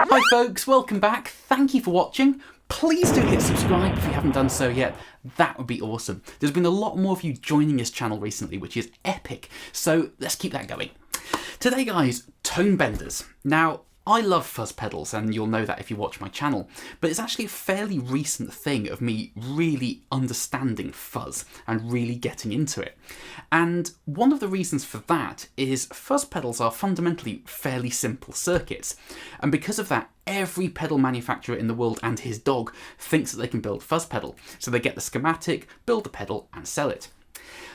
Hi folks, welcome back. Thank you for watching. Please do hit subscribe if you haven't done so yet. That would be awesome. There's been a lot more of you joining this channel recently, which is epic. So let's keep that going. Today guys, Tonebenders. Now, I love fuzz pedals, and you'll know that if you watch my channel, but it's actually a fairly recent thing of me really understanding fuzz and really getting into it. And one of the reasons for that is fuzz pedals are fundamentally fairly simple circuits, and because of that, every pedal manufacturer in the world and his dog thinks that they can build a fuzz pedal, so they get the schematic, build the pedal and sell it.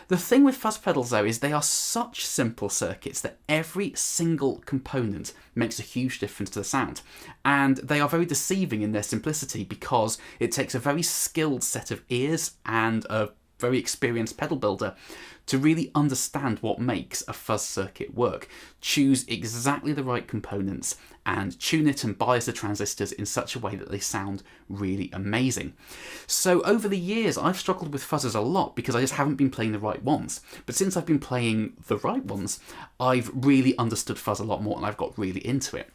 The thing with fuzz pedals though is they are such simple circuits that every single component makes a huge difference to the sound, and they are very deceiving in their simplicity because it takes a very skilled set of ears and a very experienced pedal builder to really understand what makes a fuzz circuit work, choose exactly the right components and tune it and bias the transistors in such a way that they sound really amazing. So over the years I've struggled with fuzzes a lot because I just haven't been playing the right ones, but since I've been playing the right ones I've really understood fuzz a lot more and I've got really into it.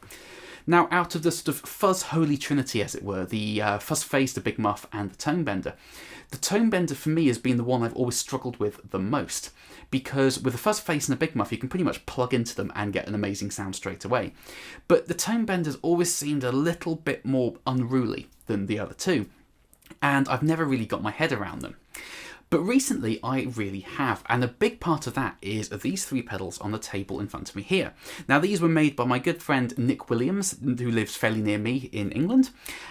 Now, out of the sort of fuzz holy trinity, as it were, the fuzz face, the big muff and the Tonebender, the Tonebender for me has been the one I've always struggled with the most, because with a fuzz face and a big muff you can pretty much plug into them and get an amazing sound straight away. But the Tonebenders always seemed a little bit more unruly than the other two, and I've never really got my head around them. But recently I really have, and a big part of that is these three pedals on the table in front of me here. Now these were made by my good friend Nick Williams, who lives fairly near me in England,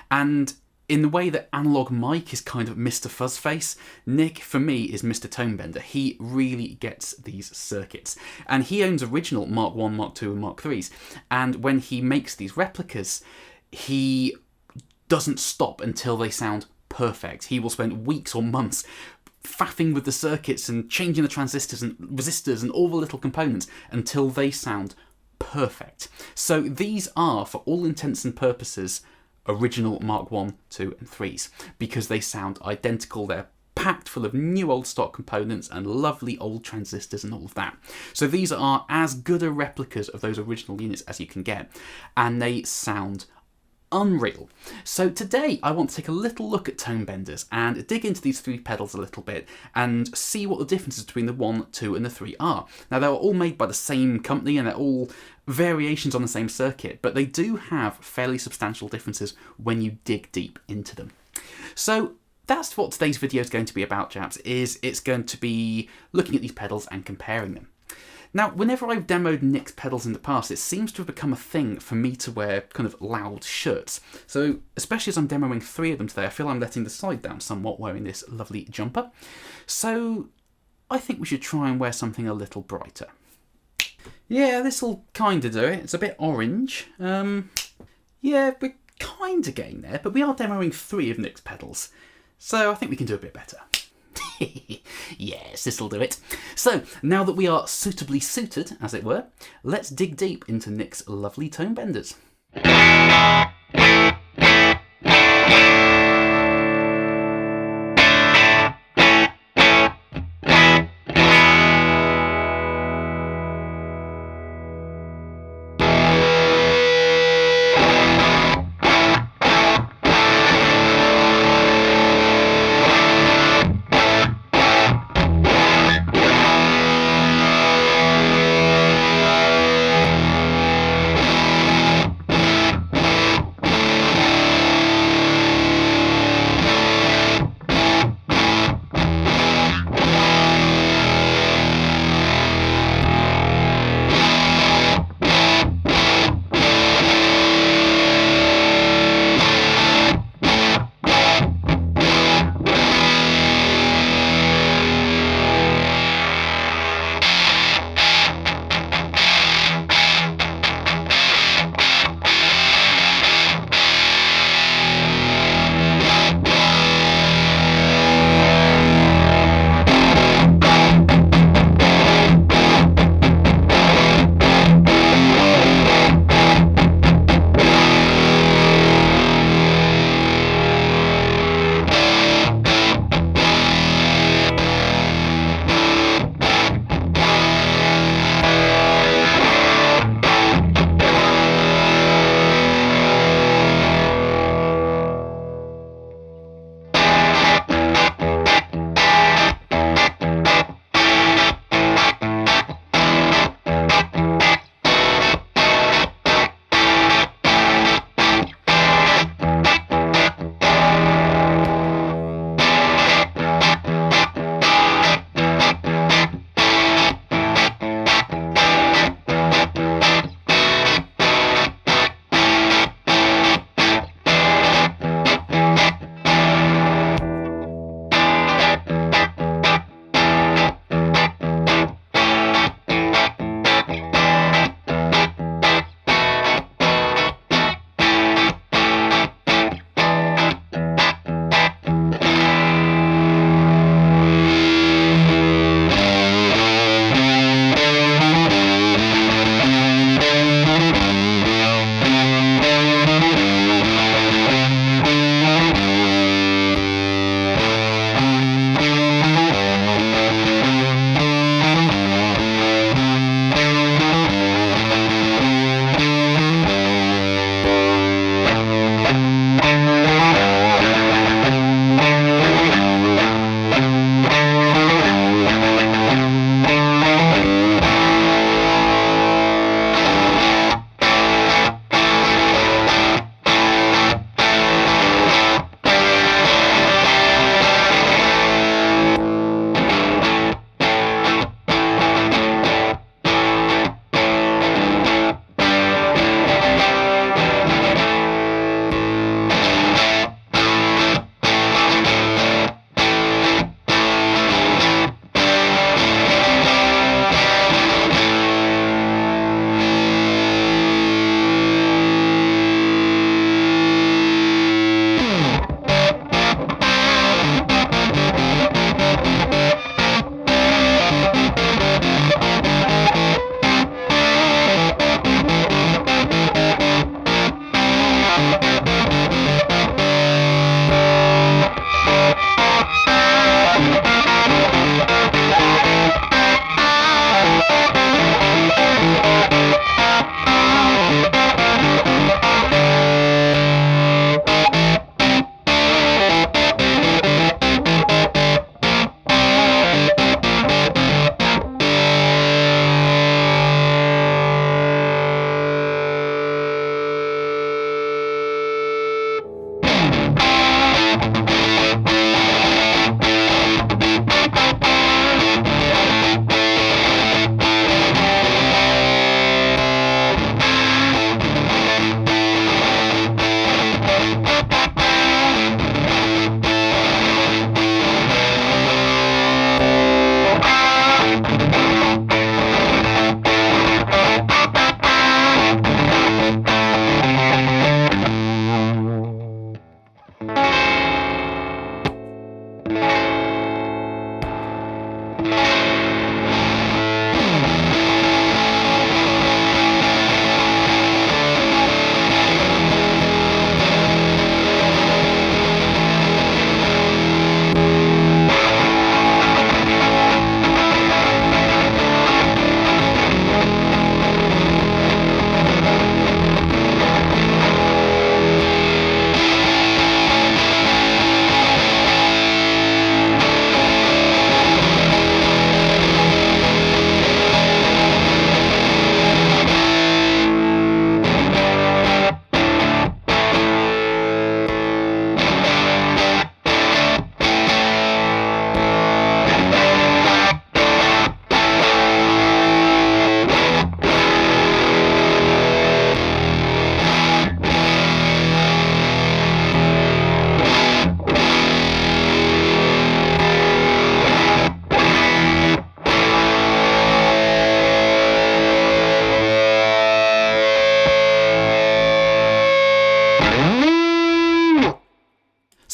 and in the way that Analog Mike is kind of Mr. Fuzzface, Nick for me is Mr. Tonebender. He really gets these circuits, and he owns original Mark I, Mark II and Mark IIIs, and when he makes these replicas he doesn't stop until they sound perfect. He will spend weeks or months faffing with the circuits and changing the transistors and resistors and all the little components until they sound perfect. So these are, for all intents and purposes, original Mark I, II and IIIs, because they sound identical. They're packed full of new old stock components and lovely old transistors and all of that. So these are as good a replicas of those original units as you can get, and they sound unreal. So today I want to take a little look at Tonebenders and dig into these three pedals a little bit and see what the differences between the 1, 2 and the 3 are. Now they're all made by the same company and they're all variations on the same circuit, but they do have fairly substantial differences when you dig deep into them. So that's what today's video is going to be about, chaps, it's going to be looking at these pedals and comparing them. Now, whenever I've demoed Nick's pedals in the past, it seems to have become a thing for me to wear kind of loud shirts. So, especially as I'm demoing three of them today, I feel I'm letting the side down somewhat wearing this lovely jumper. So, I think we should try and wear something a little brighter. Yeah, this'll kind of do it. It's a bit orange. Yeah, we're kind of getting there, but we are demoing three of Nick's pedals. So, I think we can do a bit better. Yes, this'll do it. So, now that we are suitably suited, as it were, let's dig deep into Nick's lovely Tonebenders.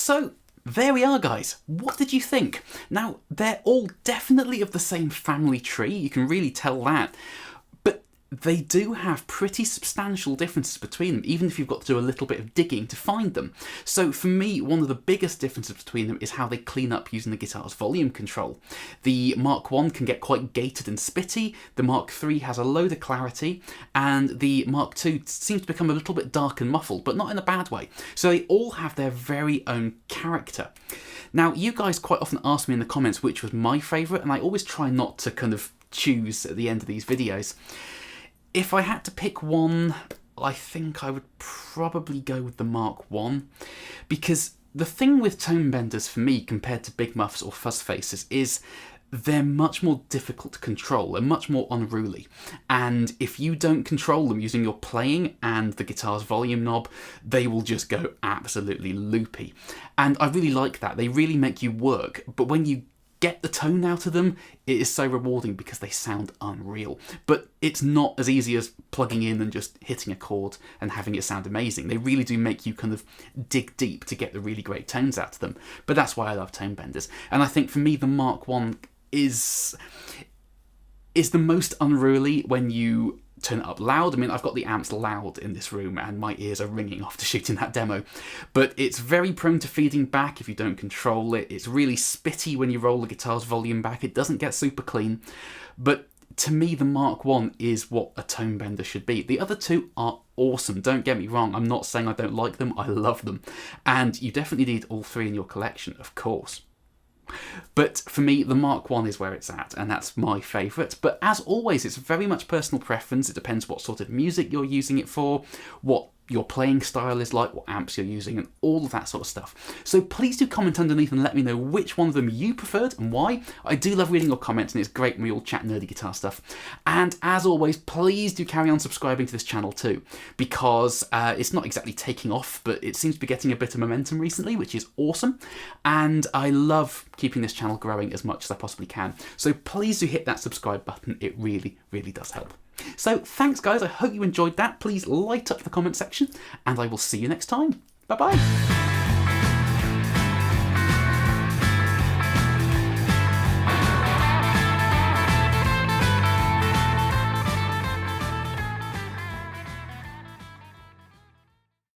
So there we are, guys. What did you think? Now, they're all definitely of the same family tree, you can really tell that, but they do have pretty substantial differences between them, even if you've got to do a little bit of digging to find them. So for me, one of the biggest differences between them is how they clean up using the guitar's volume control. The Mark I can get quite gated and spitty, the Mark III has a load of clarity, and the Mark II seems to become a little bit dark and muffled, but not in a bad way. So they all have their very own character. Now, you guys quite often ask me in the comments which was my favourite, and I always try not to kind of choose at the end of these videos. If I had to pick one, I think I would probably go with the Mark I, because the thing with Tonebenders for me compared to big muffs or fuzz faces is they're much more difficult to control, they're much more unruly, and if you don't control them using your playing and the guitar's volume knob, they will just go absolutely loopy. And I really like that, they really make you work, but when you get the tone out of them, it is so rewarding because they sound unreal. But it's not as easy as plugging in and just hitting a chord and having it sound amazing. They really do make you kind of dig deep to get the really great tones out of them. But that's why I love Tonebenders. And I think for me the Mark I is the most unruly when you turn it up loud. I mean, I've got the amps loud in this room and my ears are ringing after shooting that demo, but it's very prone to feeding back if you don't control it. It's really spitty when you roll the guitar's volume back. It doesn't get super clean, but to me the Mark I is what a Tonebender should be. The other two are awesome, don't get me wrong, I'm not saying I don't like them, I love them, and you definitely need all three in your collection, of course. But for me, the Mark I is where it's at, and that's my favourite. But as always, it's very much personal preference. It depends what sort of music you're using it for, what your playing style is like, what amps you're using, and all of that sort of stuff. So please do comment underneath and let me know which one of them you preferred and why. I do love reading your comments, and it's great when we all chat nerdy guitar stuff. And as always, please do carry on subscribing to this channel too, because it's not exactly taking off, but it seems to be getting a bit of momentum recently, which is awesome. And I love keeping this channel growing as much as I possibly can. So please do hit that subscribe button. It really, really does help. So thanks guys, I hope you enjoyed that. Please light up the comment section and I will see you next time. Bye bye.